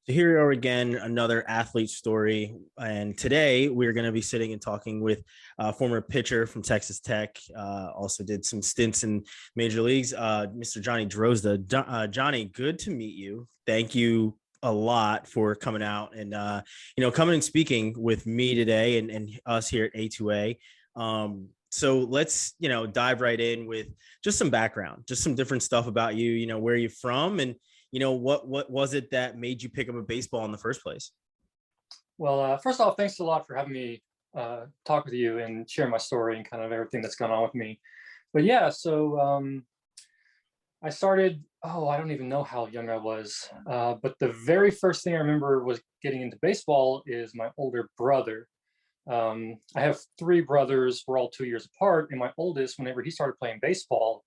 So here we are again, another athlete story. And today we're going to be sitting and talking with a former pitcher from Texas Tech, also did some stints in major leagues, Mr. Jonny Drozd. Jonny, good to meet you. Thank you a lot for coming out and, coming and speaking with me today and us here at A2A. So let's, dive right in with just some background, just some different stuff about you, where you're from and, what was it that made you pick up a baseball in the first place? Well, first off, thanks a lot for having me talk with you and share my story and kind of everything that's gone on with me. But yeah, so I started, I don't even know how young I was, but the very first thing I remember was getting into baseball is my older brother. I have three brothers. We're all 2 years apart. And my oldest, whenever he started playing baseball,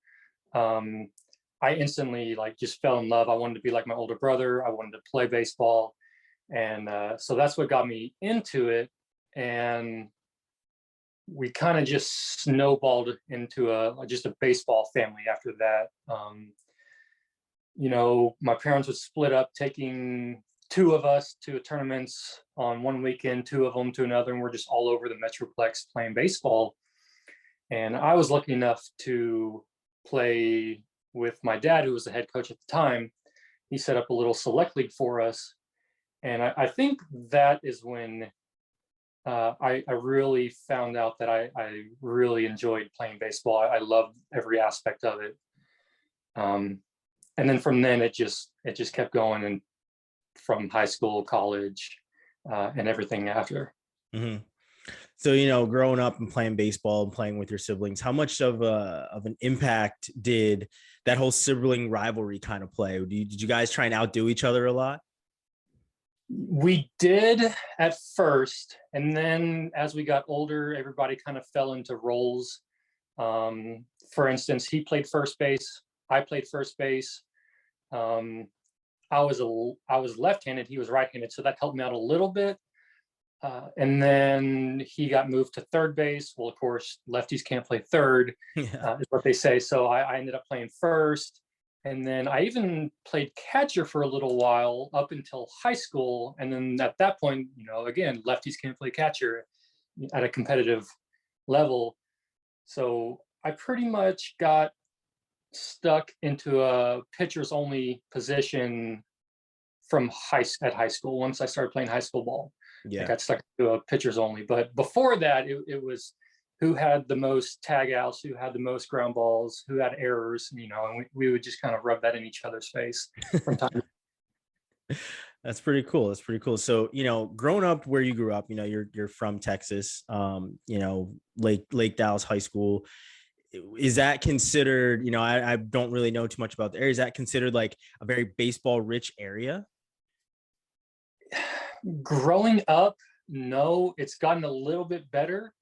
I instantly just fell in love. I wanted to be like my older brother. I wanted to play baseball. And so that's what got me into it. And we kind of just snowballed into just a baseball family after that. My parents would split up, taking two of us to tournaments on one weekend, two of them to another, and we're just all over the Metroplex playing baseball. And I was lucky enough to play with my dad, who was the head coach at the time. He set up a little select league for us. And I think that is when I really found out that I really enjoyed playing baseball. I loved every aspect of it. And then from then it just kept going, and from high school, college, and everything after. Mm-hmm. So, growing up and playing baseball and playing with your siblings, how much of an impact did that whole sibling rivalry kind of play? Did you guys try and outdo each other a lot? We did at first, and then as we got older, everybody kind of fell into roles. For instance, he played first base, I played first base. I was left-handed, he was right-handed, so that helped me out a little bit. And then he got moved to third base. Well, of course, lefties can't play third, Yeah. is what they say. So I ended up playing first. And then I even played catcher for a little while up until high school. And then at that point, again, lefties can't play catcher at a competitive level. So I pretty much got stuck into a pitcher's only position at high school. Once I started playing high school ball, I Yeah. got stuck to a pitchers only. But before that, it was who had the most tag outs, who had the most ground balls, who had errors, and we would just kind of rub that in each other's face from time to That's pretty cool. That's pretty cool. So, growing up where you grew up, you're from Texas, Lake Dallas High School. Is that considered, I don't really know too much about the area. Is that considered like a very baseball rich area? growing up. No, it's gotten a little bit better.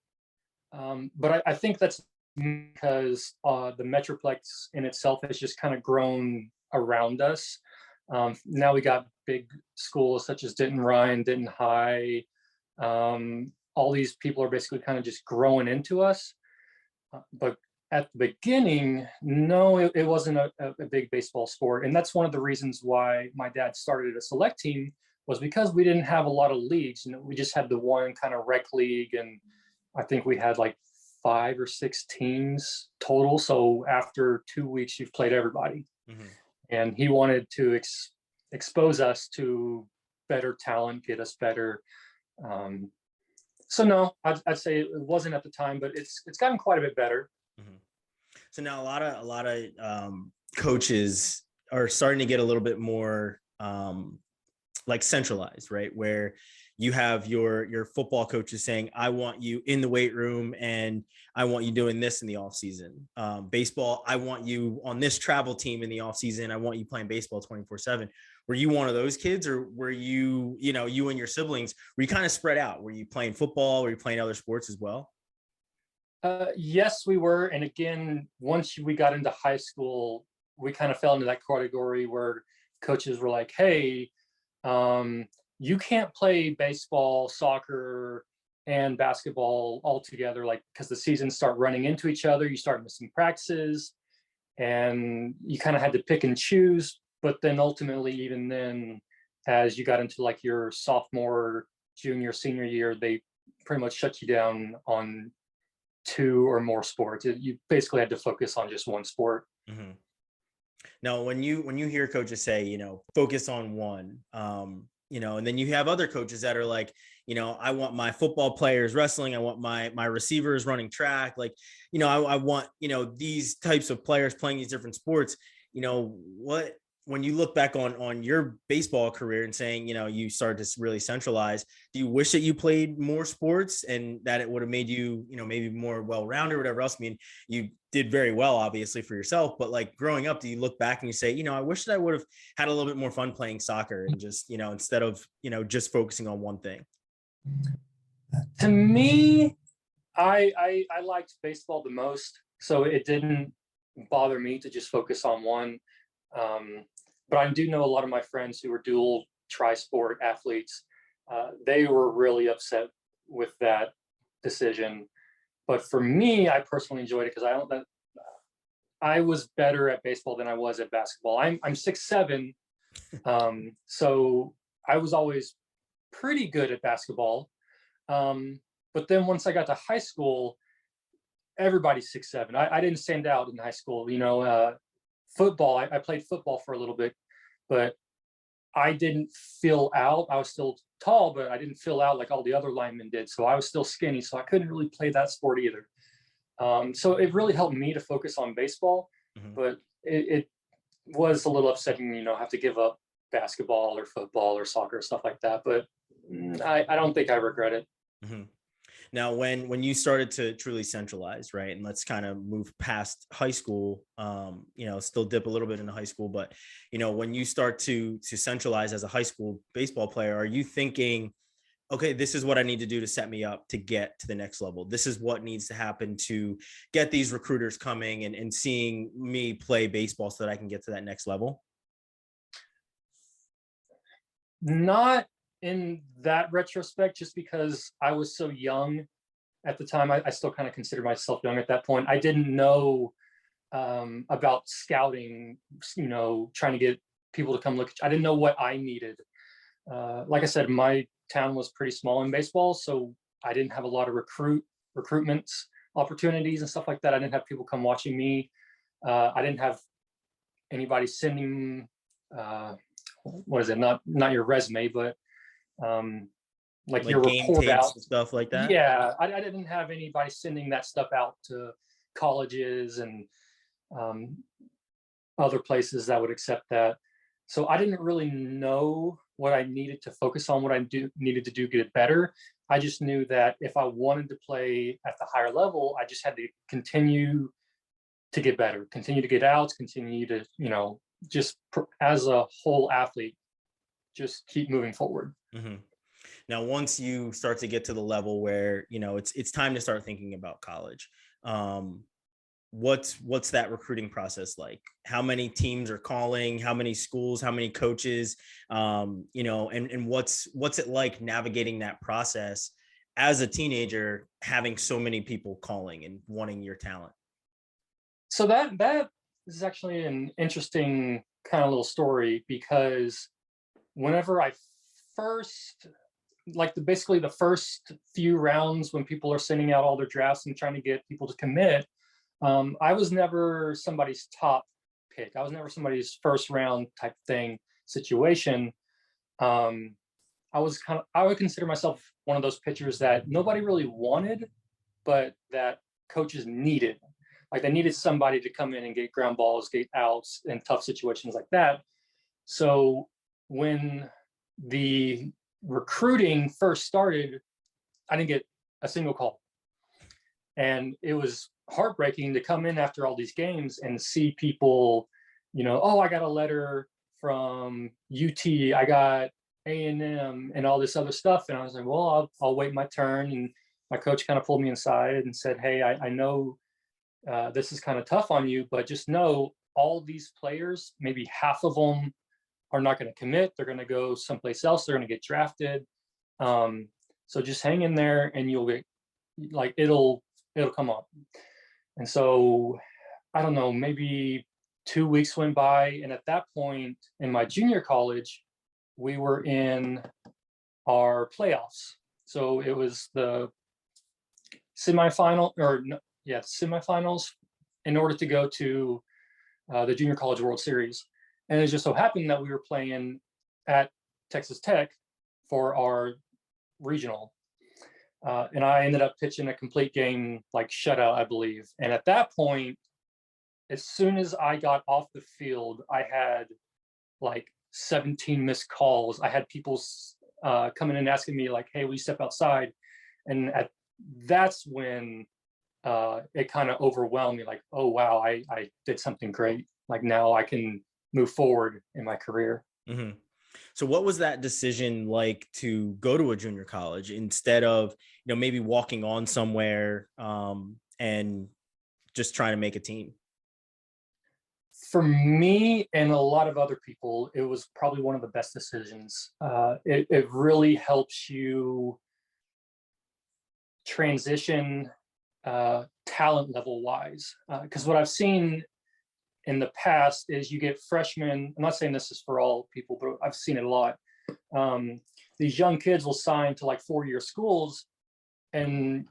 But I think that's because the Metroplex in itself has just kind of grown around us. Now we got big schools such as Denton Ryan, Denton High. All these people are basically kind of just growing into us. But at the beginning, no, it wasn't a big baseball sport. And that's one of the reasons why my dad started a select team, was because we didn't have a lot of leagues. We just had the one kind of rec league, and I think we had like 5 or 6 teams total. So after 2 weeks, you've played everybody. Mm-hmm. And he wanted to expose us to better talent, get us better. So no, I'd say it wasn't at the time, but it's gotten quite a bit better. Mm-hmm. So now a lot of coaches are starting to get a little bit more like centralized, right? Where you have your football coaches saying, I want you in the weight room and I want you doing this in the off season. Baseball, I want you on this travel team in the off season. I want you playing baseball 24/7. Were you one of those kids, or were you, you and your siblings, were you kind of spread out? Were you playing football? Were you playing other sports as well? Yes, we were. And again, once we got into high school, we kind of fell into that category where coaches were like, hey, you can't play baseball, soccer, and basketball all together, because the seasons start running into each other. You start missing practices, and you kind of had to pick and choose. But then ultimately, even then, as you got into like your sophomore, junior, senior year, they pretty much shut you down on 2 or more sports. You basically had to focus on just one sport. Mm-hmm. Now, when you hear coaches say, focus on one, and then you have other coaches that are like, I want my football players wrestling. I want my receivers running track. Like, I want, these types of players playing these different sports. When you look back on your baseball career and saying, you started to really centralize, do you wish that you played more sports and that it would have made you, maybe more well-rounded or whatever else? I mean, you did very well, obviously, for yourself, but like growing up, do you look back and you say, I wish that I would have had a little bit more fun playing soccer and just, instead of, just focusing on one thing? To me, I liked baseball the most, so it didn't bother me to just focus on one. But I do know a lot of my friends who were dual tri-sport athletes. They were really upset with that decision. But for me, I personally enjoyed it because I was better at baseball than I was at basketball. I'm 6'7", so I was always pretty good at basketball. But then once I got to high school, everybody's 6'7". I didn't stand out in high school. Football, I played football for a little bit, but I didn't fill out. I was still tall, but I didn't fill out like all the other linemen did. So I was still skinny, so I couldn't really play that sport either. So it really helped me to focus on baseball, Mm-hmm. but it was a little upsetting, have to give up basketball or football or soccer, stuff like that. But I don't think I regret it. Mm-hmm. Now, when you started to truly centralize, right, and let's kind of move past high school, still dip a little bit into high school, but when you start to centralize as a high school baseball player, are you thinking, okay, this is what I need to do to set me up to get to the next level? This is what needs to happen to get these recruiters coming and seeing me play baseball so that I can get to that next level? Not in that retrospect, just because I was so young at the time. I still kind of consider myself young at that point. I didn't know about scouting, trying to get people to come look. I didn't know what I needed. Like I said, my town was pretty small in baseball, so I didn't have a lot of recruitment opportunities and stuff like that. I didn't have people come watching me. I didn't have anybody sending what is it? Not your resume, but like your game report tapes out and stuff like that. Yeah, I didn't have anybody sending that stuff out to colleges and other places that would accept that. So I didn't really know what I needed to focus on, what I needed to do to get better. I just knew that if I wanted to play at the higher level, I just had to continue to get better, continue to get outs, continue to, just as a whole athlete, just keep moving forward. Mm-hmm. Now, once you start to get to the level where, it's time to start thinking about college, what's that recruiting process like? How many teams are calling? How many schools? How many coaches? And what's it like navigating that process as a teenager, having so many people calling and wanting your talent? So that is actually an interesting kind of little story, because whenever I first, basically the first few rounds when people are sending out all their drafts and trying to get people to commit, I was never somebody's top pick. I was never somebody's first round type thing situation. I would consider myself one of those pitchers that nobody really wanted, but that coaches needed. Like they needed somebody to come in and get ground balls, get outs in tough situations like that. So when the recruiting first started, I didn't get a single call. And it was heartbreaking to come in after all these games and see people, oh, I got a letter from UT, I got A&M and all this other stuff. And I was like, well, I'll wait my turn. And my coach kind of pulled me inside and said, hey, I know this is kind of tough on you, but just know all these players, maybe half of them are not going to commit. They're going to go someplace else. They're going to get drafted. So just hang in there and you'll get, it'll come up. And so I don't know, maybe 2 weeks went by. And at that point in my junior college, we were in our playoffs. So it was the semifinals in order to go to the Junior College World Series. And it just so happened that we were playing at Texas Tech for our regional. And I ended up pitching a complete game, like shutout, I believe. And at that point, as soon as I got off the field, I had like 17 missed calls. I had people coming in asking me like, hey, will you step outside? And that's when it kind of overwhelmed me, like, oh, wow, I did something great. Like now I can move forward in my career. Mm-hmm. So what was that decision like to go to a junior college instead of, maybe walking on somewhere and just trying to make a team? For me and a lot of other people, it was probably one of the best decisions. It really helps you transition talent level wise. Because what I've seen in the past is you get freshmen. I'm not saying this is for all people, but I've seen it a lot. These young kids will sign to like 4-year schools, and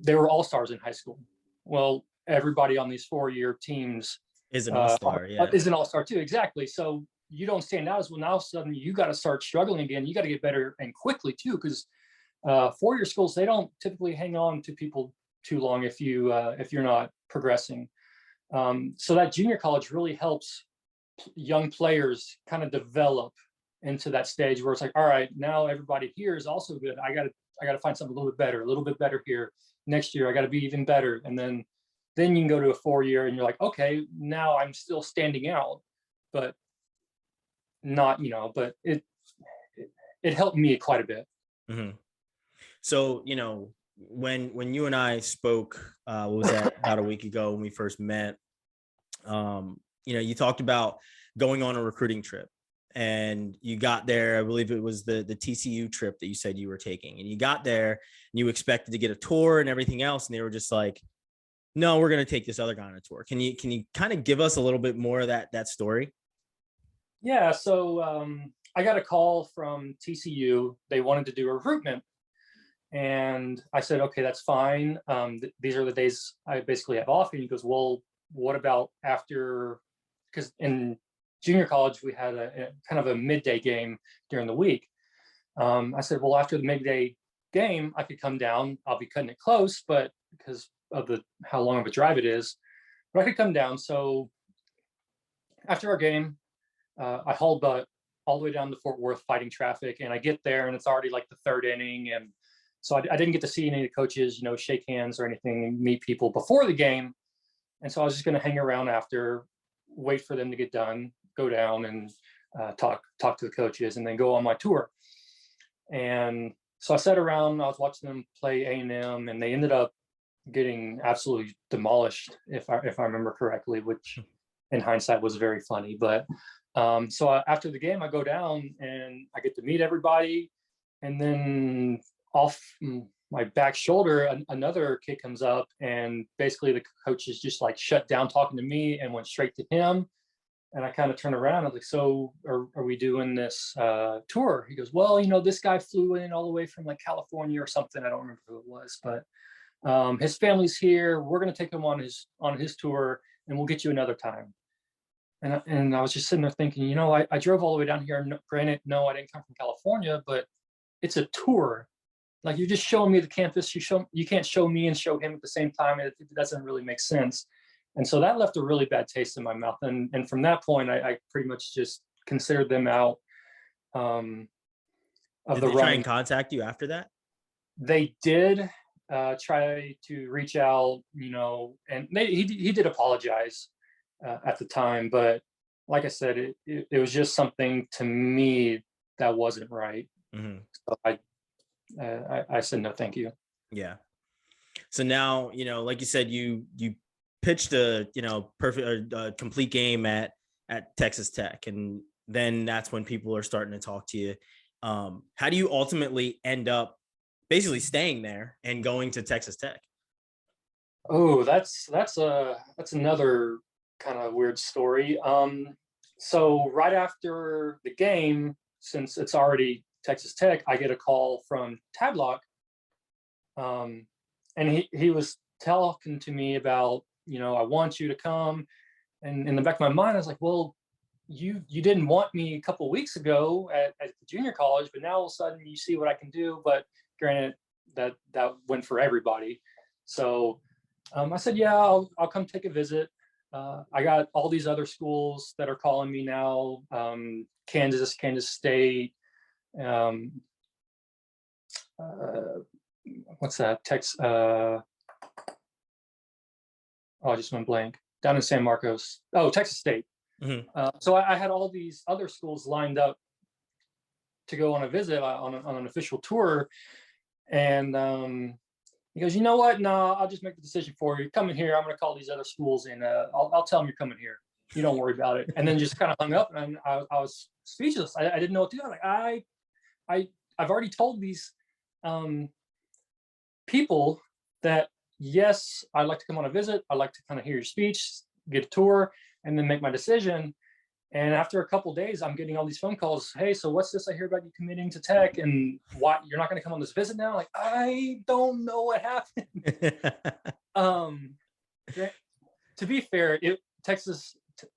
they were all-stars in high school. Well, everybody on these 4-year teams Is an all-star, is an all-star too, exactly. So you don't stand out as well. Now all of a sudden you got to start struggling again. You got to get better and quickly too, because 4-year schools, they don't typically hang on to people too long if you're not progressing. So that junior college really helps young players kind of develop into that stage where it's like, all right, now everybody here is also good. I got to find something a little bit better here. Next year I got to be even better, and then you can go to a 4-year and you're like, okay, now I'm still standing out, but not, but it helped me quite a bit. Mm-hmm. So, when you and I spoke, what was that, about a week ago when we first met, you talked about going on a recruiting trip, and you got there. I believe it was the TCU trip that you said you were taking, and you got there and you expected to get a tour and everything else. And they were just like, no, we're going to take this other guy on a tour. Can you kind of give us a little bit more of that story? Yeah. So I got a call from TCU. They wanted to do a recruitment. And I said, okay, that's fine. These are the days I basically have off. And he goes, well, what about after? Because in junior college, we had a kind of a midday game during the week. I said, well, after the midday game, I could come down. I'll be cutting it close, but because of how long of a drive it is, but I could come down. So after our game, I hauled all the way down to Fort Worth fighting traffic, and I get there and it's already like the 3rd inning. And so I didn't get to see any of the coaches, shake hands or anything, meet people before the game. And so I was just going to hang around after, wait for them to get done, go down and talk to the coaches, and then go on my tour. And so I sat around, I was watching them play A&M, and they ended up getting absolutely demolished, if I remember correctly, which in hindsight was very funny. But so after the game, I go down and I get to meet everybody, and then off my back shoulder, another kid comes up, and basically the coach is just like shut down talking to me and went straight to him. And I kind of turned around. I was like, so are we doing this tour? He goes, well, this guy flew in all the way from like California or something. I don't remember who it was, but his family's here. We're going to take him on his tour, and we'll get you another time. And I was just sitting there thinking, I drove all the way down here. Granted, no, I didn't come from California, but it's a tour. Like, you're just showing me the campus. You can't show me and show him at the same time. It doesn't really make sense. And so that left a really bad taste in my mouth. And from that point, I pretty much just considered them out of did the they running. try and contact you after that? They did try to reach out, and he did apologize at the time. But like I said, it was just something to me that wasn't right. Mm-hmm. So I said, no, thank you. Yeah. So now, like you said, you pitched a, perfect, complete game at Texas Tech. And then that's when people are starting to talk to you. How do you ultimately end up basically staying there and going to Texas Tech? Oh, that's another kind of weird story. So right after the game, since it's already Texas Tech, I get a call from Tadlock, and he was talking to me about, I want you to come. And in the back of my mind, I was like, well, you didn't want me a couple of weeks ago at the junior college, but now all of a sudden you see what I can do. But granted, that went for everybody. So I said, yeah, I'll come take a visit. I got all these other schools that are calling me now. Kansas State. What's that? I just went blank. Down in San Marcos. Oh, Texas State. Mm-hmm. So I had all these other schools lined up to go on a visit on an official tour. And he goes, you know what? No, I'll just make the decision for you. Come in here. I'm going to call these other schools, and I'll tell them you're coming here. You don't worry about it. And then just kind of hung up, and I was speechless. I didn't know what to do. Like I've already told these people that, yes, I'd like to come on a visit. I'd like to kind of hear your speech, get a tour, and then make my decision. And after a couple of days, I'm getting all these phone calls. Hey, so what's this I hear about you committing to Tech, and why you're not going to come on this visit now? Like, I don't know what happened. To be fair, Texas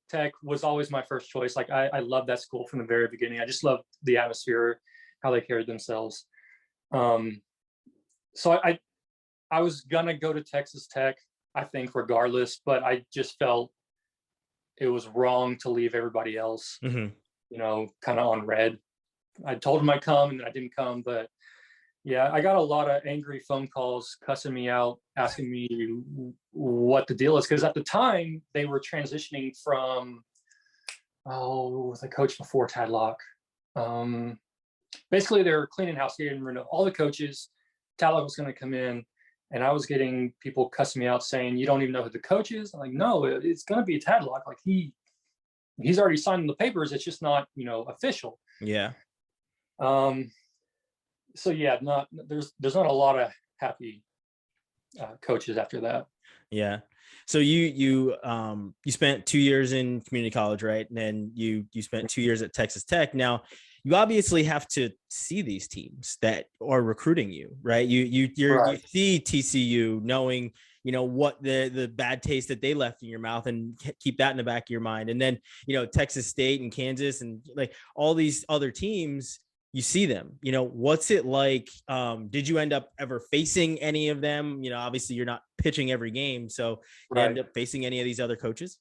Tech was always my first choice. Like, I love that school from the very beginning. I just love the atmosphere, how they carried themselves. So I was gonna go to Texas Tech, I think, regardless, but I just felt it was wrong to leave everybody else, kind of on red. I told them I'd come, and then I didn't come. But yeah, I got a lot of angry phone calls, cussing me out, asking me what the deal is. Because at the time, they were transitioning from, the coach before Tadlock. Basically, they were cleaning house, getting rid of all the coaches. Tadlock was going to come in. And I was getting people cussing me out saying, you don't even know who the coach is. I'm like, no, it's going to be a Tadlock. Like he's already signed the papers. It's just not, official. Yeah. So yeah, there's not a lot of happy coaches after that. Yeah. So you spent 2 years in community college, right? And then you spent 2 years at Texas Tech. Now, you obviously have to see these teams that are recruiting you, right? You see TCU, knowing what the bad taste that they left in your mouth, and keep that in the back of your mind. And then Texas State and Kansas and like all these other teams, you see them. What's it like? Did you end up ever facing any of them? Obviously you're not pitching every game, so you end up facing any of these other coaches?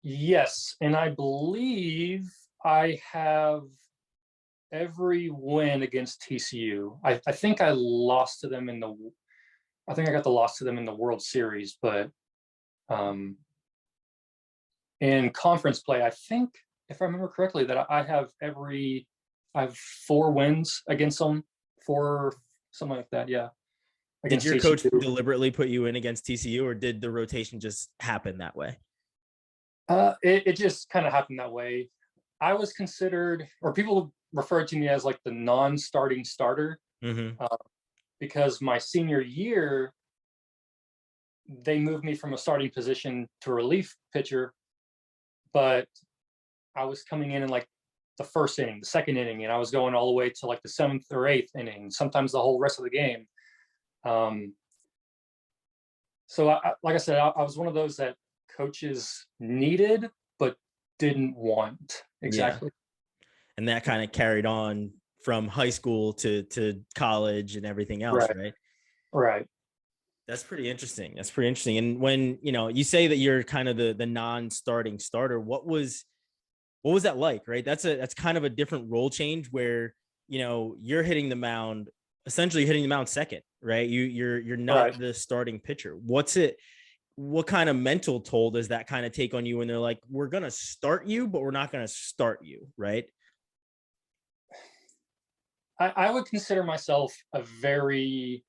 Yes, and I believe I have every win against TCU. I think I lost to them I think I got the loss to them in the World Series, but in conference play, I think, if I remember correctly, that I have 4 wins against them, 4, something like that. Yeah. Did your coach deliberately put you in against TCU, or did the rotation just happen that way? It just kind of happened that way. I was considered, or people referred to me as like the non-starting starter, because my senior year, they moved me from a starting position to a relief pitcher, but I was coming in like the first inning, the second inning, and I was going all the way to like the 7th or 8th inning, sometimes the whole rest of the game. So like I said, I was one of those that coaches needed but didn't want. Exactly. Yeah. And that kind of carried on from high school to college and everything else, right? Right. That's pretty interesting. And when, you say that you're kind of the non-starting starter, what was that like, right? That's kind of a different role change where, you're essentially hitting the mound second, right? You're not the starting pitcher. What kind of mental toll does that kind of take on you when they're like, we're going to start you, but we're not going to start you, right? I would consider myself a very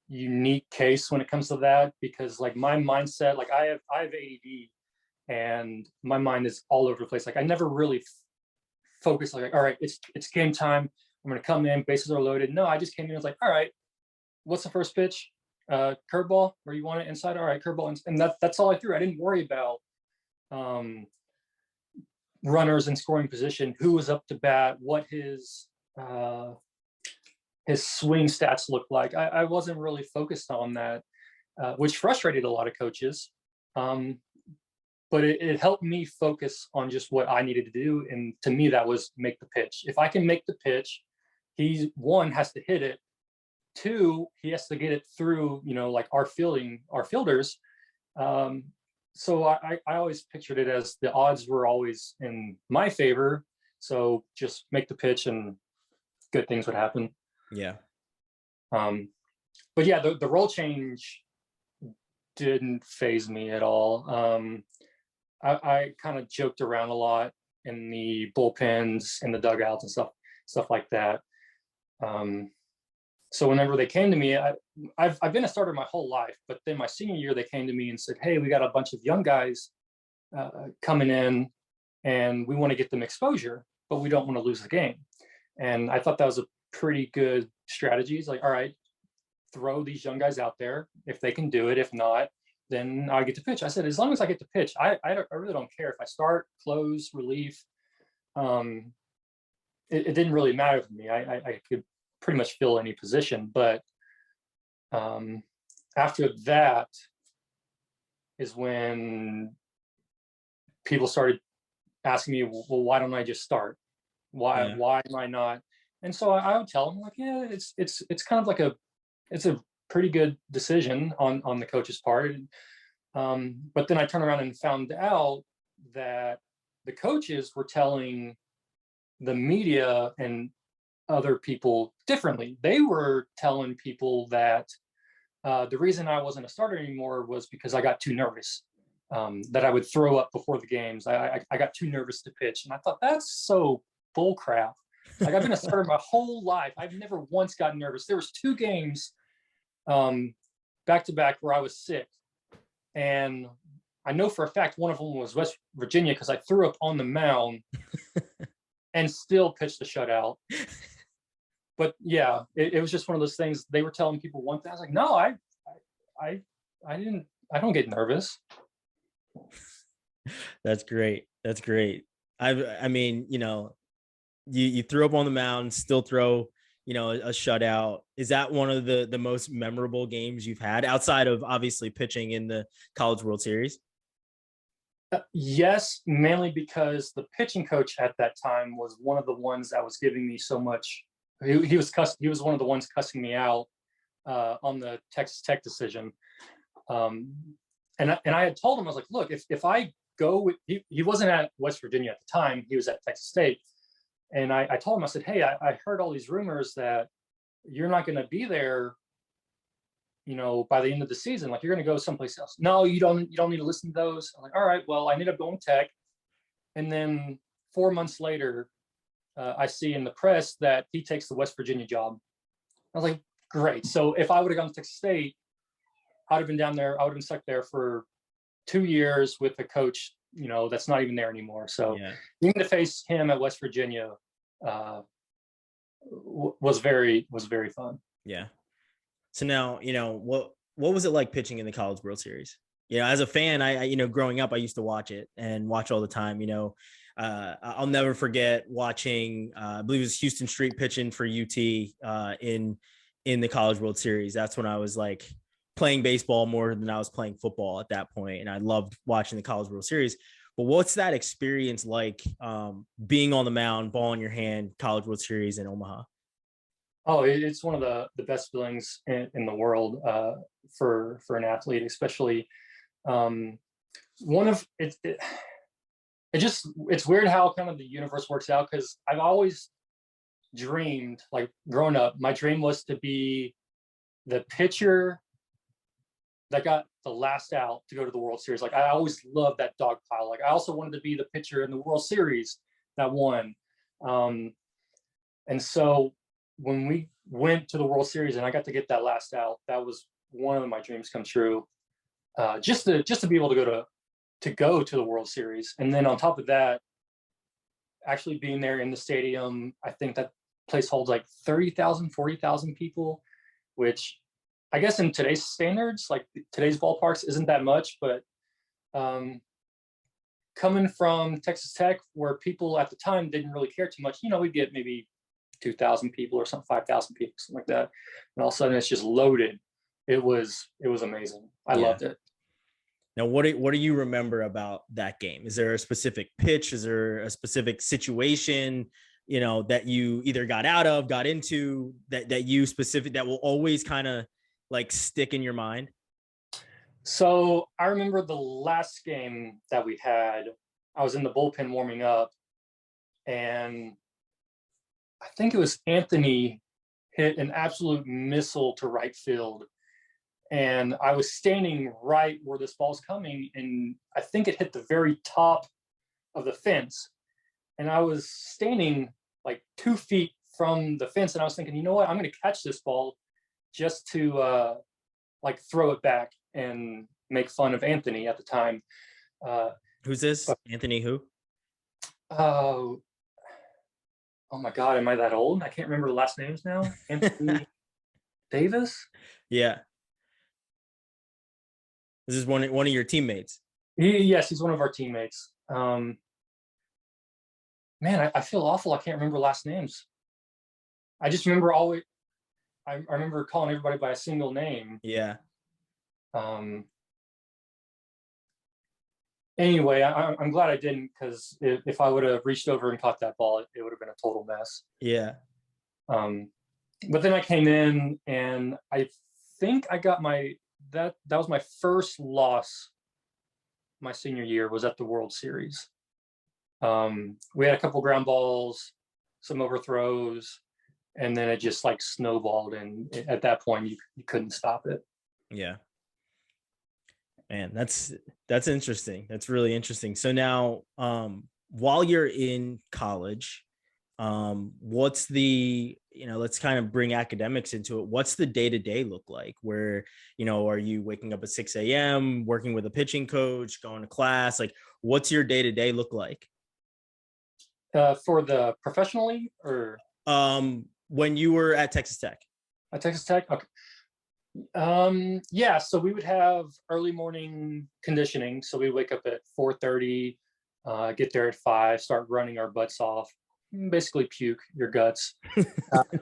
unique case when it comes to that, because like my mindset, like I have ADD, and my mind is all over the place. Like I never really focused like, all right, it's game time. I'm going to come in, bases are loaded. No, I just came in and was like, all right, what's the first pitch? Curveball, where you want it inside? All right, curveball. And that's all I threw. I didn't worry about runners in scoring position, who was up to bat, what his swing stats looked like. I wasn't really focused on that, which frustrated a lot of coaches. But it helped me focus on just what I needed to do. And to me, that was make the pitch. If I can make the pitch, he, one, has to hit it. Two, he has to get it through, like our fielders. So I always pictured it as the odds were always in my favor. So just make the pitch and good things would happen. Yeah. But yeah, the role change didn't faze me at all. I kind of joked around a lot in the bullpens and the dugouts and stuff like that. So whenever they came to me, I've been a starter my whole life, but then my senior year, they came to me and said, "Hey, we got a bunch of young guys coming in and we want to get them exposure, but we don't want to lose the game." And I thought that was a pretty good strategy. It's like, all right, throw these young guys out there. If they can do it, if not, then I get to pitch. I said, as long as I get to pitch, I really don't care if I start, close, relief. It didn't really matter to me. I could pretty much fill any position. But after that is when people started asking me, well, why don't I just start? Why am I not? And so I would tell them, like, yeah, it's kind of like it's a pretty good decision on the coach's part. But then I turned around and found out that the coaches were telling the media and other people differently. They were telling people that the reason I wasn't a starter anymore was because I got too nervous, that I would throw up before the games. I got too nervous to pitch. And I thought, that's so bull crap. Like, I've been a starter my whole life. I've never once gotten nervous. There was 2 games back to back where I was sick. And I know for a fact one of them was West Virginia because I threw up on the mound and still pitched a shutout. But yeah, it was just one of those things. They were telling people one thing. I was like, no, I don't get nervous. That's great. That's great. I mean, you threw up on the mound, still throw, a shutout. Is that one of the most memorable games you've had outside of obviously pitching in the College World Series? Yes, mainly because the pitching coach at that time was one of the ones that was giving me so much. He was one of the ones cussing me out on the Texas Tech decision. And I had told him, I was like, look, if I go with, he wasn't at West Virginia at the time, he was at Texas State. And I told him, I said, hey, I heard all these rumors that you're not going to be there, by the end of the season. Like, you're going to go someplace else. No, you don't need to listen to those. I'm like, all right, well, I ended up going to Tech. And then 4 months later, I see in the press that he takes the West Virginia job. I was like, great. So if I would have gone to Texas State, I'd have been down there. I would have been stuck there for 2 years with a coach, that's not even there anymore. So being to face him at West Virginia was very fun. Yeah. So now, what was it like pitching in the College World Series? As a fan, I growing up, I used to watch it and watch all the time. I'll never forget watching, I believe it was Houston Street pitching for UT in the College World Series. That's when I was like playing baseball more than I was playing football at that point. And I loved watching the College World Series. But what's that experience like, being on the mound, ball in your hand, College World Series in Omaha? Oh, it's one of the best feelings in the world for an athlete, especially it's weird how kind of the universe works out, because I've always dreamed, like growing up, my dream was to be the pitcher that got the last out to go to the World Series. Like, I always loved that dog pile. Like, I also wanted to be the pitcher in the World Series that won. And so when we went to the World Series and I got to get that last out, that was one of my dreams come true. Just to be able to go to the World Series. And then on top of that, actually being there in the stadium, I think that place holds like 30,000, 40,000 people, which I guess in today's standards, like today's ballparks, isn't that much, but coming from Texas Tech, where people at the time didn't really care too much, we'd get maybe 2,000 people or something, 5,000 people, something like that. And all of a sudden it's just loaded. It was amazing. I loved it. Now, what do you remember about that game? Is there a specific pitch? Is there a specific situation, that you either got out of, got into, that will always kind of like stick in your mind? So I remember the last game that we had, I was in the bullpen warming up, and I think it was Anthony hit an absolute missile to right field. And I was standing right where this ball's coming, and I think it hit the very top of the fence. And I was standing like 2 feet from the fence, and I was thinking, you know what, I'm going to catch this ball just to like throw it back and make fun of Anthony at the time. Who's this? Anthony who? Oh my God, am I that old? I can't remember the last names now. Anthony Davis? Yeah. This is one of your teammates. Yes, he's one of our teammates. Man, I feel awful. I can't remember last names. I just remember always. I remember calling everybody by a single name. Yeah. Anyway, I'm glad I didn't, because if I would have reached over and caught that ball, it would have been a total mess. Yeah. But then I came in, and I think I got that was my first loss my senior year, was at the World Series. We had a couple ground balls, some overthrows, and then it just like snowballed, and at that point you couldn't stop it. Yeah. Man, that's interesting. That's really interesting. So now, while you're in college, what's the, let's kind of bring academics into it. What's the day-to-day look like? Where, are you waking up at 6 a.m., working with a pitching coach, going to class? Like, what's your day-to-day look like? For the professionally, or? When you were at Texas Tech. At Texas Tech? Okay. Yeah, so we would have early morning conditioning. So we wake up at 4:30, get there at 5, start running our butts off, basically puke your guts. And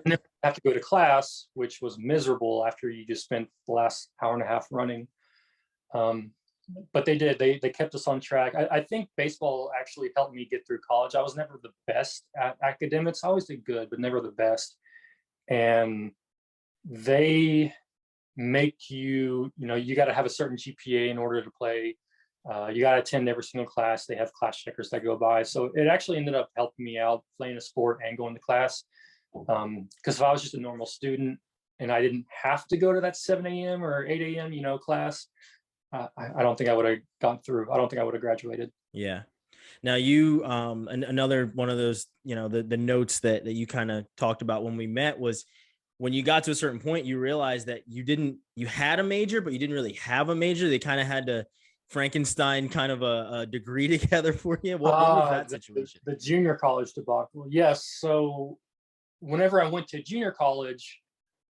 then have to go to class, which was miserable after you just spent the last hour and a half running. But they kept us on track. I think baseball actually helped me get through college. I was never the best at academics. I always did good, but never the best. And they make you got to have a certain GPA in order to play. You got to attend every single class. They have class checkers that go by. So it actually ended up helping me out playing a sport and going to class. Because if I was just a normal student and I didn't have to go to that 7 a.m. or 8 a.m., class, I don't think I would have gone through. I don't think I would have graduated. Yeah. Now you, another one of those, the notes that you kind of talked about when we met was, when you got to a certain point, you realized that you had a major, but you didn't really have a major. They kind of had to Frankenstein kind of a degree together for you. What was that situation? The junior college debacle. Yes. So whenever I went to junior college,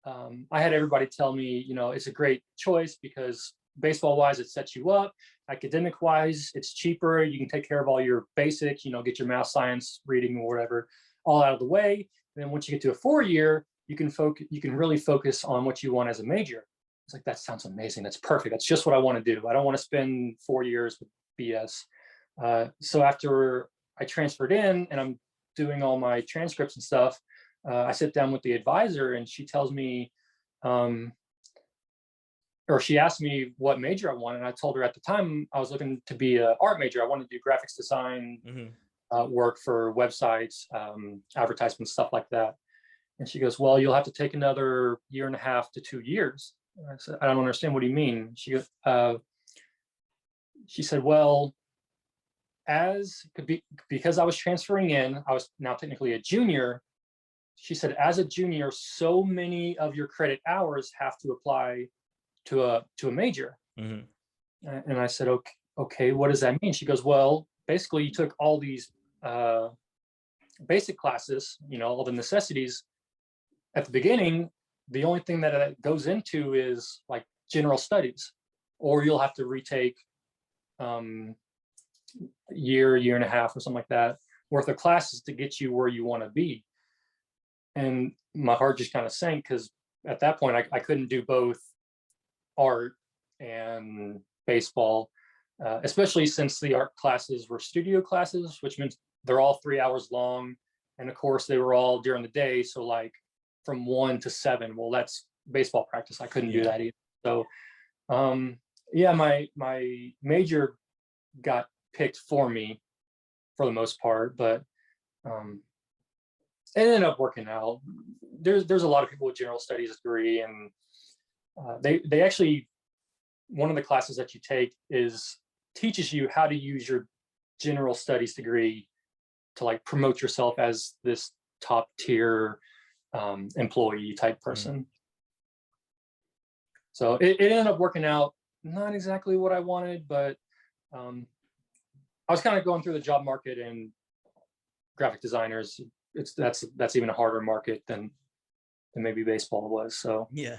I had everybody tell me, it's a great choice because baseball wise, it sets you up. Academic wise, it's cheaper. You can take care of all your basics, get your math, science, reading, or whatever, all out of the way. And then once you get to a 4-year, you can really focus on what you want as a major. It's like, that sounds amazing. That's perfect. That's just what I want to do. I don't want to spend 4 years with BS. So after I transferred in and I'm doing all my transcripts and stuff, I sit down with the advisor and she tells me, or she asked me what major I wanted. And I told her at the time I was looking to be an art major. I wanted to do graphics design, work for websites, advertisements, stuff like that. And she goes, well, you'll have to take another 1.5 to 2 years. And I said, I don't understand. What do you mean? She goes, she said, well, because I was transferring in, I was now technically a junior. She said, as a junior, so many of your credit hours have to apply to a major. And I said, okay, what does that mean? She goes, well, basically you took all these basic classes, all the necessities. At the beginning, the only thing that it goes into is like general studies, or you'll have to retake year and a half or something like that worth of classes to get you where you want to be. And my heart just kind of sank because at that point I couldn't do both art and baseball, especially since the art classes were studio classes, which means they're all 3 hours long. And of course they were all during the day. So like from 1 to 7, well, that's baseball practice. I couldn't do that either. So yeah, my major got picked for me for the most part, but it ended up working out. There's a lot of people with general studies degree, and they actually, one of the classes that you take teaches you how to use your general studies degree to like promote yourself as this top tier employee type person. So it ended up working out, not exactly what I wanted, but I was kind of going through the job market, and graphic designers, that's even a harder market than maybe baseball was. So yeah,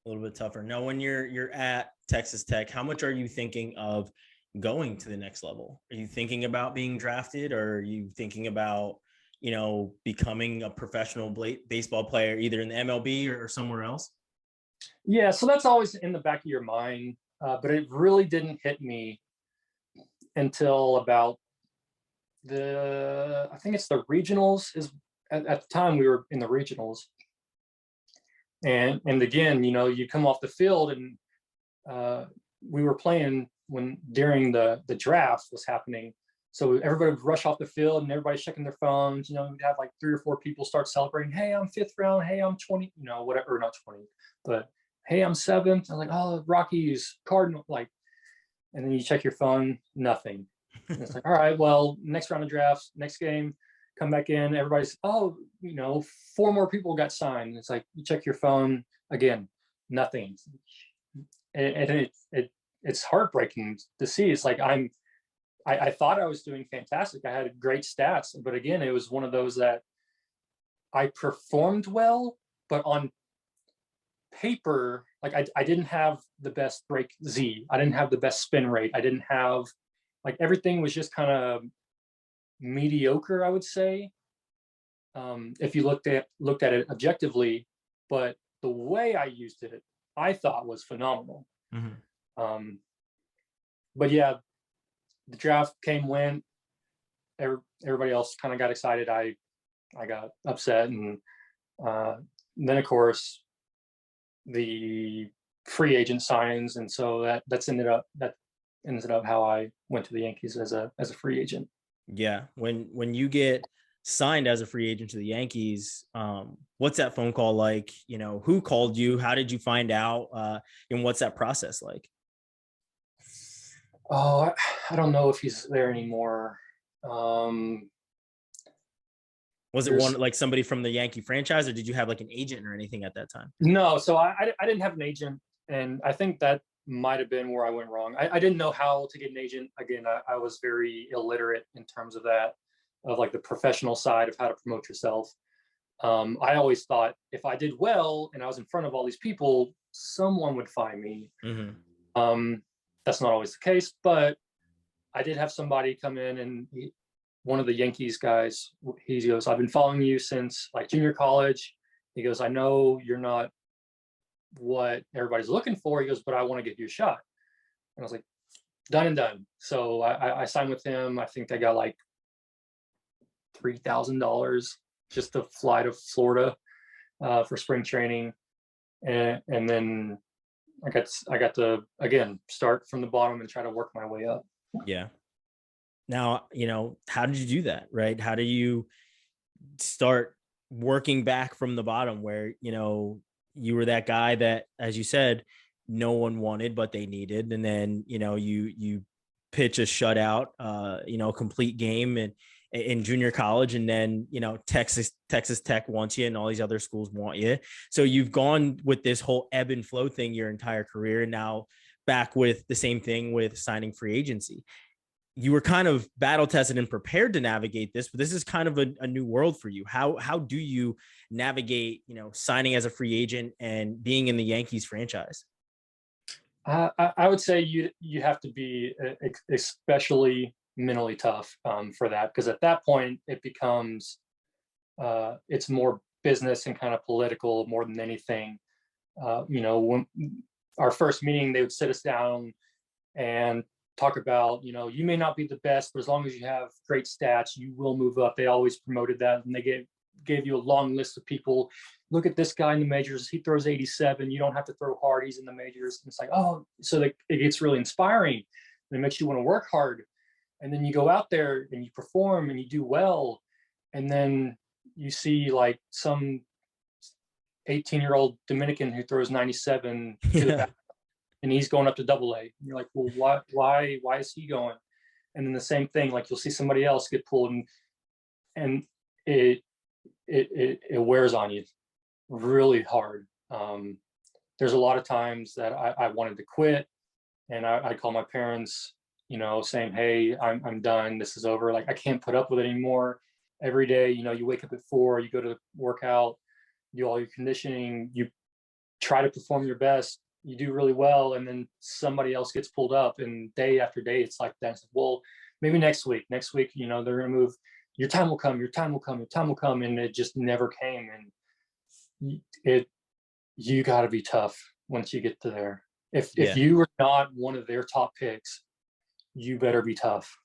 a little bit tougher. Now, when you're at Texas Tech, how much are you thinking of going to the next level? Are you thinking about being drafted, or are you thinking about, becoming a professional baseball player, either in the MLB or somewhere else? Yeah, so that's always in the back of your mind, but it really didn't hit me until about I think it's the regionals. At the time we were in the regionals, and again, you come off the field, and we were playing during the draft was happening. So everybody would rush off the field, and everybody's checking their phones. We'd have like 3 or 4 people start celebrating. Hey, I'm 5th round. Hey, I'm 20. Whatever, not 20, but hey, I'm 7th. I'm like, oh, Rockies, Cardinal, like, and then you check your phone, nothing. And it's like, all right, well, next round of drafts, next game, come back in. Everybody's, 4 more people got signed. It's like, you check your phone again, nothing. And it's heartbreaking to see. It's like I thought I was doing fantastic. I had great stats, but again, it was one of those that I performed well, but on paper, like I didn't have the best break Z. I didn't have the best spin rate. I didn't have, like, everything was just kind of mediocre, I would say, if you looked at it objectively. But the way I used it, I thought was phenomenal. Mm-hmm. But yeah, the draft went. Everybody else kind of got excited. I got upset, and then of course the free agent signs, and so that ended up how I went to the Yankees as a free agent. Yeah, when you get signed as a free agent to the Yankees, what's that phone call like? Who called you? How did you find out? And what's that process like? Oh, I don't know if he's there anymore. Was it one like somebody from the Yankee franchise, or did you have like an agent or anything at that time? No, so I didn't have an agent, and I think that might have been where I went wrong. I didn't know how to get an agent. Again, I was very illiterate in terms of that, of like the professional side of how to promote yourself. I always thought if I did well and I was in front of all these people, someone would find me. Mm-hmm. That's not always the case, but I did have somebody come in, and one of the Yankees guys, he goes, I've been following you since like junior college. He goes, I know you're not what everybody's looking for. He goes, but I want to give you a shot. And I was like, done and done. So I signed with him. I think I got like $3,000 just to fly to Florida for spring training. And then I got to, again, start from the bottom and try to work my way up. Yeah. Now, how did you do that, right? How do you start working back from the bottom where, you were that guy that, as you said, no one wanted, but they needed. And then, you pitch a shutout, complete game in junior college. And then, Texas Tech wants you and all these other schools want you. So you've gone with this whole ebb and flow thing your entire career. And now back with the same thing with signing free agency. You were kind of battle tested and prepared to navigate this, but this is kind of a new world for you. How do you navigate, signing as a free agent and being in the Yankees franchise? I would say you have to be especially mentally tough for that, because at that point it becomes it's more business and kind of political more than anything. When our first meeting, they would sit us down and talk about, you may not be the best, but as long as you have great stats, you will move up. They always promoted that, and they gave you a long list of people. Look at this guy in the majors. He throws 87. You don't have to throw hard. He's in the majors. And it's like, oh, so it gets really inspiring. And it makes you want to work hard. And then you go out there and you perform and you do well. And then you see like some 18-year-old Dominican who throws 97 to the back, and he's going up to Double A. And you're like, well, why is he going? And then the same thing, like you'll see somebody else get pulled, and it wears on you really hard. There's a lot of times that I wanted to quit, and I'd call my parents, saying, hey, I'm done. This is over. Like, I can't put up with it anymore. Every day, you wake up at 4, you go to work out, do all your conditioning, you try to perform your best, you do really well, and then somebody else gets pulled up, and day after day it's like that. It's like, well, maybe next week, they're going to move. Your time will come, and it just never came. And you got to be tough once you get to there. If you are not one of their top picks, you better be tough.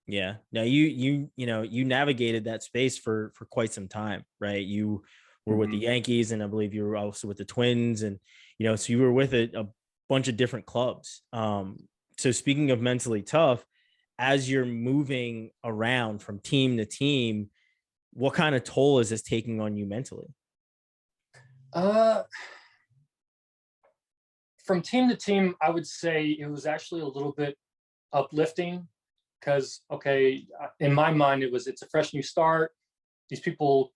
Yeah. Now you navigated that space for quite some time, right? You were with the Yankees, and I believe you were also with the Twins, and so you were with a bunch of different clubs. So speaking of mentally tough, as you're moving around from team to team, what kind of toll is this taking on you mentally? From team to team, I would say it was actually a little bit uplifting, because, okay, in my mind, it's a fresh new start. These people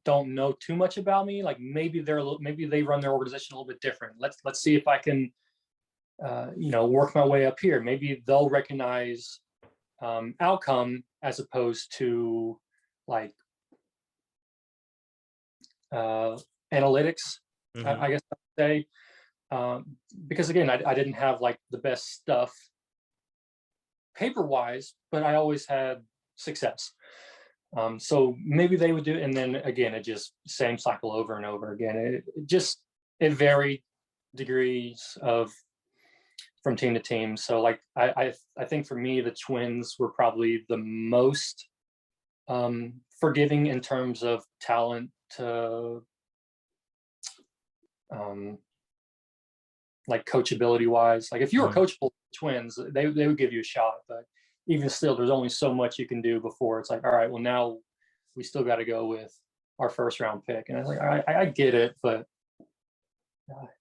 don't know too much about me. Like, maybe they run their organization a little bit different. Let's see if I can, work my way up here. Maybe they'll recognize outcome as opposed to like analytics. I guess I'd say, because again, I didn't have like the best stuff paper wise, but I always had success. So maybe they would do it, and then again, it just same cycle over and over again. It varied degrees from team to team. So like I think for me, the Twins were probably the most forgiving in terms of talent to like coachability wise. Like, if you were coachable Twins, they would give you a shot, but even still, there's only so much you can do before it's like, all right, well, now we still got to go with our first round pick. And I was like, all right, I get it, but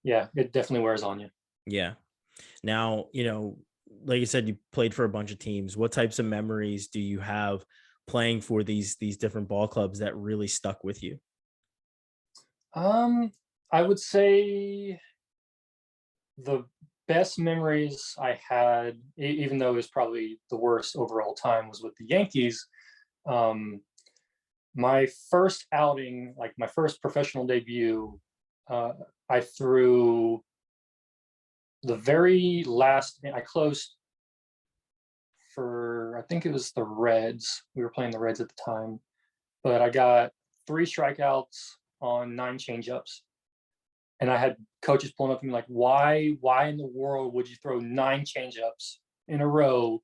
yeah, it definitely wears on you. Yeah. Now, like you said, you played for a bunch of teams. What types of memories do you have playing for these different ball clubs that really stuck with you? I would say the best memories I had, even though it was probably the worst overall time, was with the Yankees. My first outing, like my first professional debut, I threw the very last. I closed for, I think it was the Reds. We were playing the Reds at the time, but I got 3 strikeouts on 9 changeups. And I had coaches pulling up to me like, why in the world would you throw 9 changeups in a row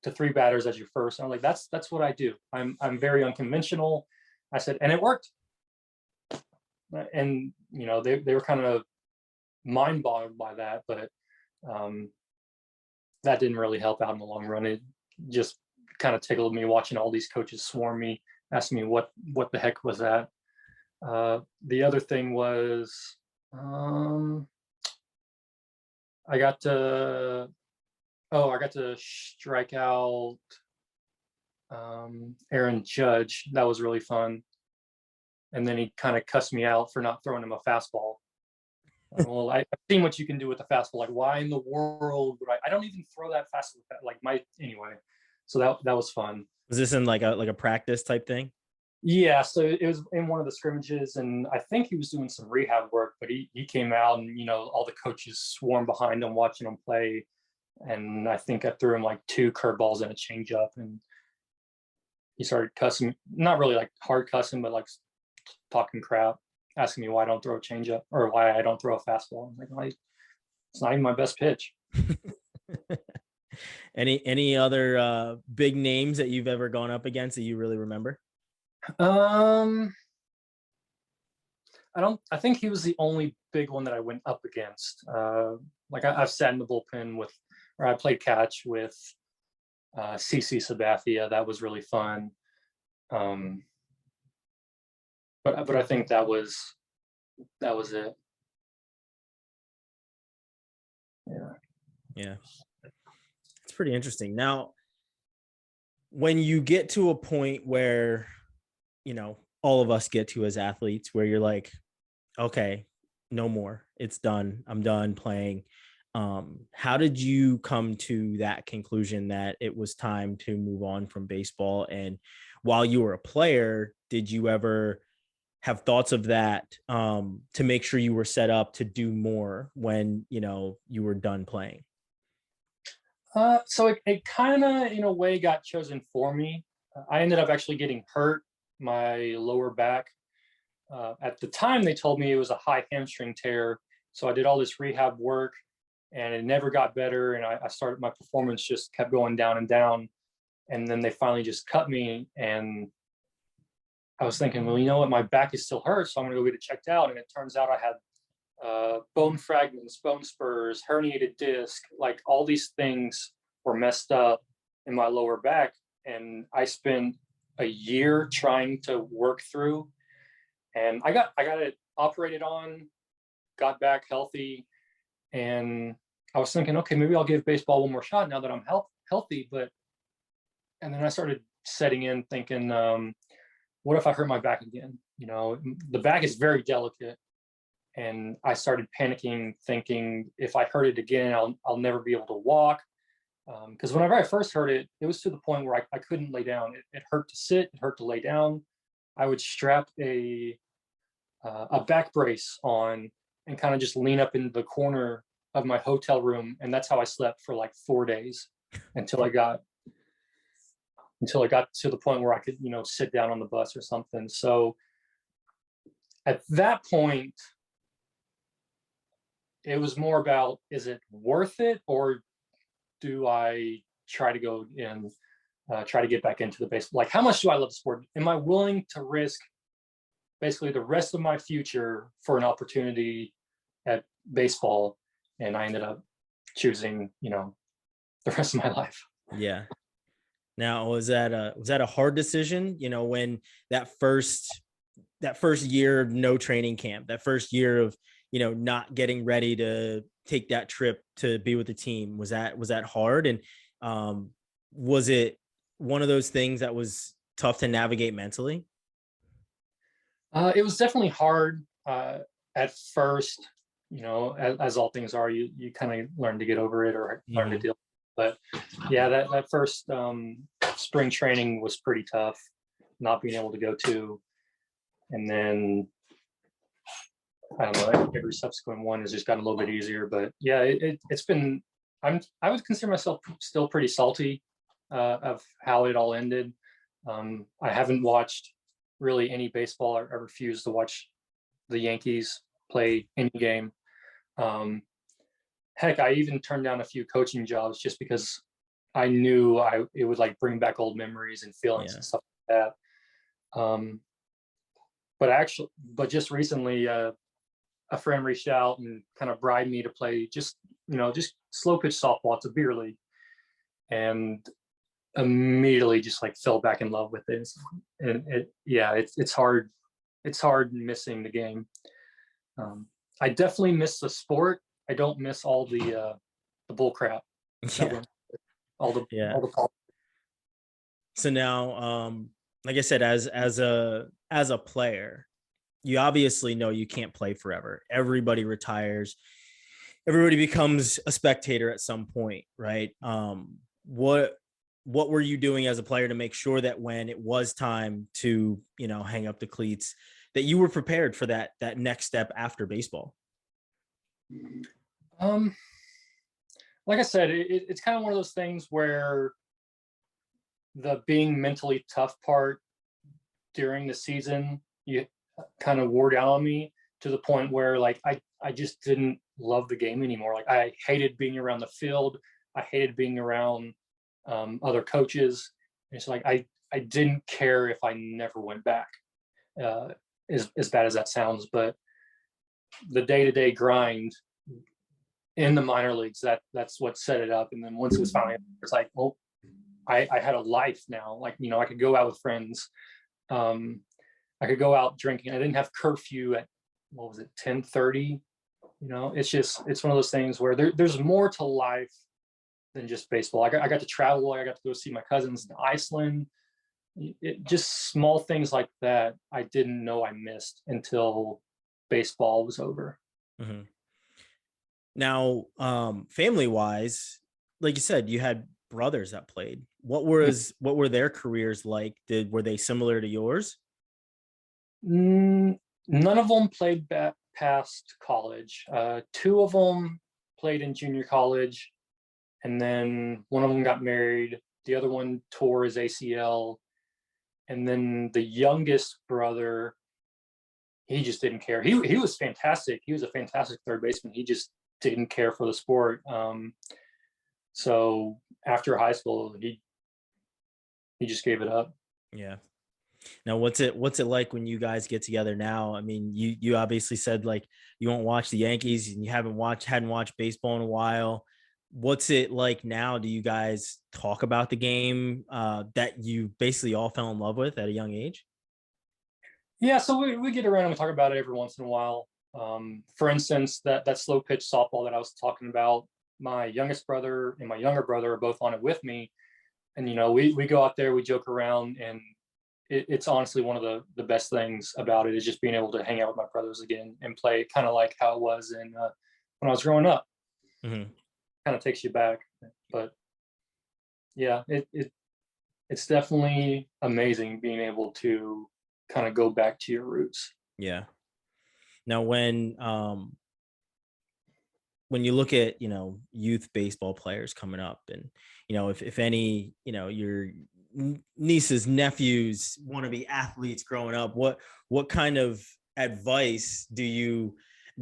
to 3 batters as your first? And I'm like, that's what I do. I'm very unconventional. I said, and it worked. And they were kind of mind boggled by that, but that didn't really help out in the long run. It just kind of tickled me watching all these coaches swarm me, asking me what the heck was that. The other thing was, I got to strike out Aaron Judge. That was really fun. And then he kind of cussed me out for not throwing him a fastball. Well, I've seen what you can do with the fastball. Like, why in the world would I don't even throw that fast, like anyway. So that was fun. Was this in like a practice type thing? Yeah, so it was in one of the scrimmages, and I think he was doing some rehab work, but he came out and, all the coaches swarmed behind him watching him play. And I think I threw him like 2 curveballs and a changeup, and he started cussing, not really like hard cussing, but like talking crap, asking me why I don't throw a changeup or why I don't throw a fastball. I'm like, it's not even my best pitch. Any other big names that you've ever gone up against that you really remember? I think he was the only big one that I went up against. Like I've sat in the bullpen or I played catch with CC Sabathia. That was really fun. But I think that was it. Yeah. It's pretty interesting. Now, when you get to a point where, all of us get to as athletes, where you're like, okay, no more, it's done, I'm done playing. How did you come to that conclusion that it was time to move on from baseball? And while you were a player, did you ever have thoughts of that to make sure you were set up to do more when, you were done playing? So it kind of, in a way, got chosen for me. I ended up actually getting hurt my lower back. At the time, they told me it was a high hamstring tear. So I did all this rehab work, and it never got better. And I started, my performance just kept going down and down. And then they finally just cut me. And I was thinking, well, you know what? My back is still hurt, so I'm going to go get it checked out. And it turns out I had bone fragments, bone spurs, herniated disc, like all these things were messed up in my lower back. And I spent a year trying to work through, and I got it operated on, got back healthy. And I was thinking, okay, maybe I'll give baseball one more shot now that I'm healthy. And then I started setting in thinking, what if I hurt my back again? The back is very delicate. And I started panicking, thinking if I hurt it again, I'll never be able to walk. Because whenever I first hurt it, it was to the point where I couldn't lay down. It hurt to sit, it hurt to lay down. I would strap a back brace on and kind of just lean up in the corner of my hotel room, and that's how I slept for like 4 days until I got to the point where I could, sit down on the bus or something. So at that point, it was more about, is it worth it, or do I try to go and try to get back into the baseball? Like, how much do I love the sport? Am I willing to risk basically the rest of my future for an opportunity at baseball? And I ended up choosing, the rest of my life. Yeah. Now, was that a hard decision? When that first year, no training camp, that first year of, not getting ready to take that trip to be with the team, was that hard? And was it one of those things that was tough to navigate mentally? It was definitely hard at first, as all things are. You kind of learn to get over it or learn to deal. But yeah, that first spring training was pretty tough, not being able to go to. And then I don't know, every subsequent one has just gotten a little bit easier. But yeah, it's been, I would consider myself still pretty salty of how it all ended. I haven't watched really any baseball. I refuse to watch the Yankees play any game. Heck, I even turned down a few coaching jobs just because I knew it would like bring back old memories and feelings and stuff like that. But just recently, a friend reached out and kind of bribed me to play just slow pitch softball. It's a beer league, and immediately just like fell back in love with it. And it's hard. It's hard missing the game. I definitely miss the sport. I don't miss all the bull crap. All the So now, like I said, as a player, you obviously know you can't play forever. Everybody retires. Everybody becomes a spectator at some point, right? What what were you doing as a player to make sure that when it was time to, hang up the cleats, that you were prepared for that next step after baseball? Like I said, it's kind of one of those things where the being mentally tough part during the season, you kind of wore down on me to the point where like I just didn't love the game anymore. Like I hated being around the field. I hated being around other coaches. It's like I didn't care if I never went back. As bad as that sounds, but the day-to-day grind in the minor leagues, that's what set it up. And then once it was finally, it's like, well, I had a life now. Like, I could go out with friends. I could go out drinking. I didn't have curfew at, 10:30. It's one of those things where there's more to life than just baseball. I got to travel. I got to go see my cousins in Iceland. Just small things like that I didn't know I missed until baseball was over. Mm-hmm. Now, family wise, like you said, you had brothers that played. What were their careers like? Were they similar to yours? None of them played past college. Two of them played in junior college, and then one of them got married. The other one tore his ACL, and then the youngest brother, he just didn't care. He was fantastic. He was a fantastic third baseman. He just didn't care for the sport. So after high school, he just gave it up. Yeah. Now, what's it like when you guys get together now? I mean, you obviously said like you won't watch the Yankees and you hadn't watched baseball in a while. What's it like now? Do you guys talk about the game that you basically all fell in love with at a young age? Yeah, so we get around and we talk about it every once in a while. For instance, that slow pitch softball that I was talking about, my youngest brother and my younger brother are both on it with me. And, we go out there, we joke around, and it's honestly one of the best things about it is just being able to hang out with my brothers again and play kind of like how it was when I was growing up. Mm-hmm. Kind of takes you back. But yeah, it's definitely amazing being able to kind of go back to your roots. Yeah. Now, when you look at, youth baseball players coming up and, if any, your nieces, nephews want to be athletes growing up, what kind of advice do you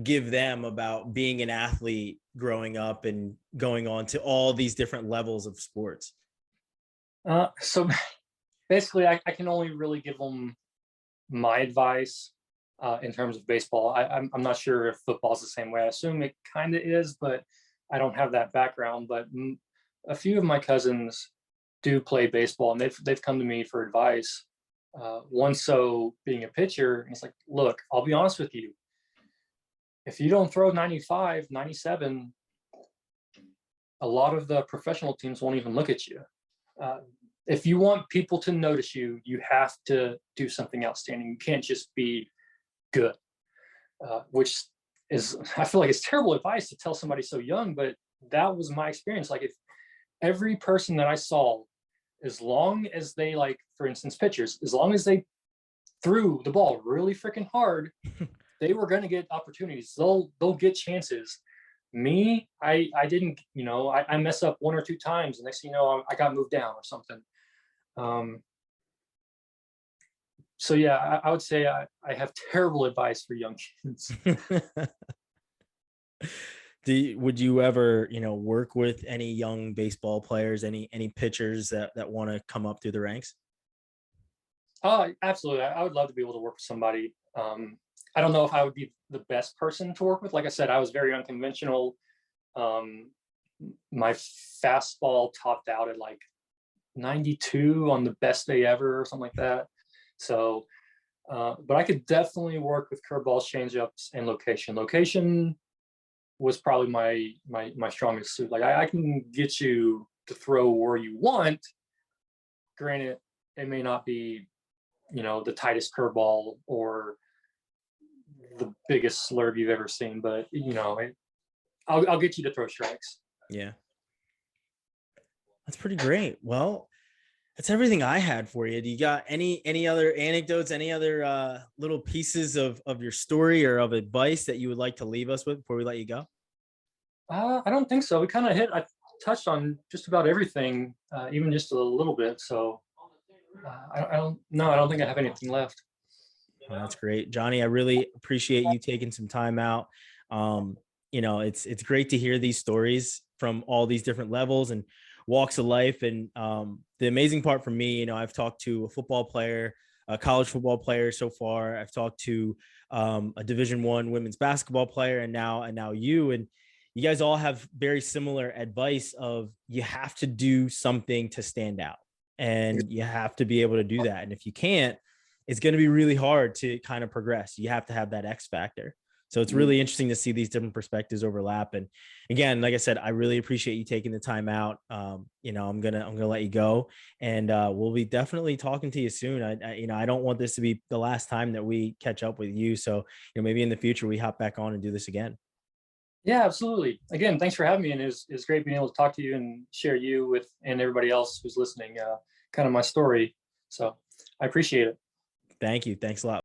give them about being an athlete growing up and going on to all these different levels of sports? So basically I can only really give them my advice in terms of baseball. I'm not sure if football is the same way. I assume it kind of is, but I don't have that background. But a few of my cousins do play baseball, and they've come to me for advice. One so being a pitcher, it's like, look, I'll be honest with you. If you don't throw 95, 97, a lot of the professional teams won't even look at you. If you want people to notice you, you have to do something outstanding. You can't just be good, which is, I feel like it's terrible advice to tell somebody so young, but that was my experience. Like if every person that I saw, as long as they, like, for instance, pitchers, as long as they threw the ball really freaking hard, they were going to get opportunities. They'll get chances. Me, I didn't, I mess up one or two times. And next thing you know, I got moved down or something. So yeah, I would say I have terrible advice for young kids. Would you ever, work with any young baseball players, any pitchers that want to come up through the ranks? Absolutely. I would love to be able to work with somebody. I don't know if I would be the best person to work with. Like I said, I was very unconventional. My fastball topped out at like 92 on the best day ever or something like that. So, but I could definitely work with curveballs, changeups, and location. Location was probably my strongest suit. Like I can get you to throw where you want. Granted, it may not be, the tightest curveball or the biggest slurve you've ever seen, but I'll get you to throw strikes. Yeah, that's pretty great. Well, That's everything I had for you. Do you got any other anecdotes, any other little pieces of your story or of advice that you would like to leave us with before we let you go? I don't think so. We kind of I touched on just about everything, even just a little bit. So I don't know. I don't think I have anything left. Oh, that's great, Johnny. I really appreciate you taking some time out. Um, it's great to hear these stories from all these different levels and walks of life. And the amazing part for me, I've talked to a football player, a college football player so far. I've talked to a Division I women's basketball player, and now you. And you guys all have very similar advice of you have to do something to stand out, and you have to be able to do that. And if you can't, it's going to be really hard to kind of progress. You have to have that X factor. So it's really interesting to see these different perspectives overlap. And again, like I said, I really appreciate you taking the time out. I'm gonna let you go, and we'll be definitely talking to you soon. I don't want this to be the last time that we catch up with you. So maybe in the future we hop back on and do this again. Yeah, absolutely. Again, thanks for having me, and it's great being able to talk to you and share you with and everybody else who's listening, kind of my story. So I appreciate it. Thank you. Thanks a lot.